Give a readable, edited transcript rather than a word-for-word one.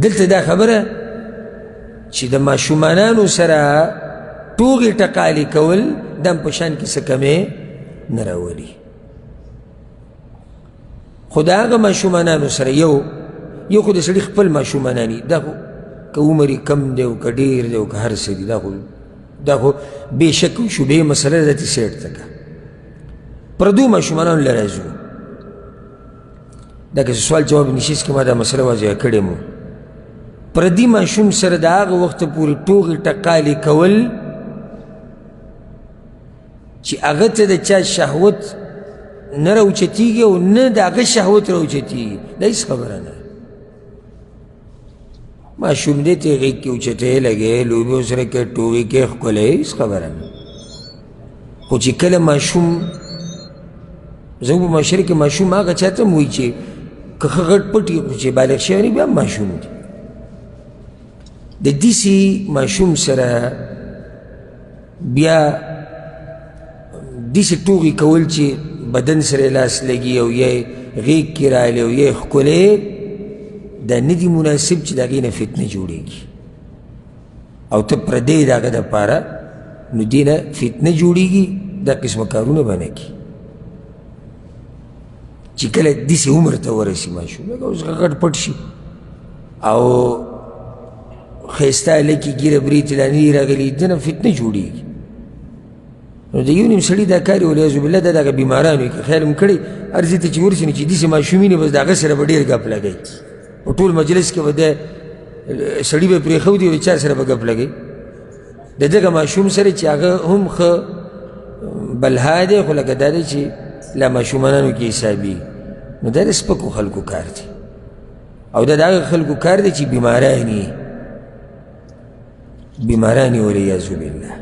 دلته دا خبره چې د ماشومانانو سره ټوغې ټقالې کول دا په شان کې څه کمې نه راولي. خو د هغه ماشومانانو سره یو خو د سړي خپل ماشومانان دا خو که عمر یې کم دی او که ډېر دی او که هر څه دي دا خو بې شک و شبهې مسله ده، داسې سیټ ته که پردو ماشومانانو له راځو. دا که سوال جواب نشیز کې ما دا مسله واضحه کړې مو. پردي ماشوم سره د هغه وخته پورې ټوغې ټقالې کول چې هغه ته د چا شهوت نه راوچتېږي او نه د هغه شهوت راوچتېږي، دا هېڅ خبره نه. ماشوم دی ته یې غېږ کې اوچتې لګې لوبې ورسره کوي ټوغې کوي ښکلی هېڅ خبره نه. خو چې کله ماشوم زموږ په معاشره کې ماشوم هغه چا ته هم وایي چې که ښه غټ پټ وي خو چې بالغ شوی بیا هم ماشوم دی. د داسې ماشوم سره بیا داسې ټوغې کول چې بدن سره لاس لګي او یا یې غېږ کې راغلی او یا یې ښکلی، دا نه دي مناسب چې د هغې نه فتنه جوړېږي او ته پردی د هغه دپاره نو دې نه فتنه جوړېږي. دا قسمه کارونه به نه کړي چې کله داسې عمر ته ورسي ماشوم لکه اوس غټ پټ شي او ښایسته هلکې ږیره برېتې لانې راغلي ده نه فتنه جوړېږي. نو د یو نیم سړي دا کار یې والعیاذ بالله دا د هغه بیمارانو که خیال هم کړی هر ځای ته چې ورسي نو چې داسې ماشومي نه بس د هغه سره به ډېر ګپ لګوي په ټول مجلس کې به د سړي به پرېښودي او د چا سره به ګپ لګوي د دغه ماشوم سره چې هغه هم ښه بلها دی خو لکه دا دی چې لا ماشومانانو کې حسابي نو دا د سپکو خلکو کار دی او دا د هغه خلکو کار دی چې بیماران یې والعیاذ بالله.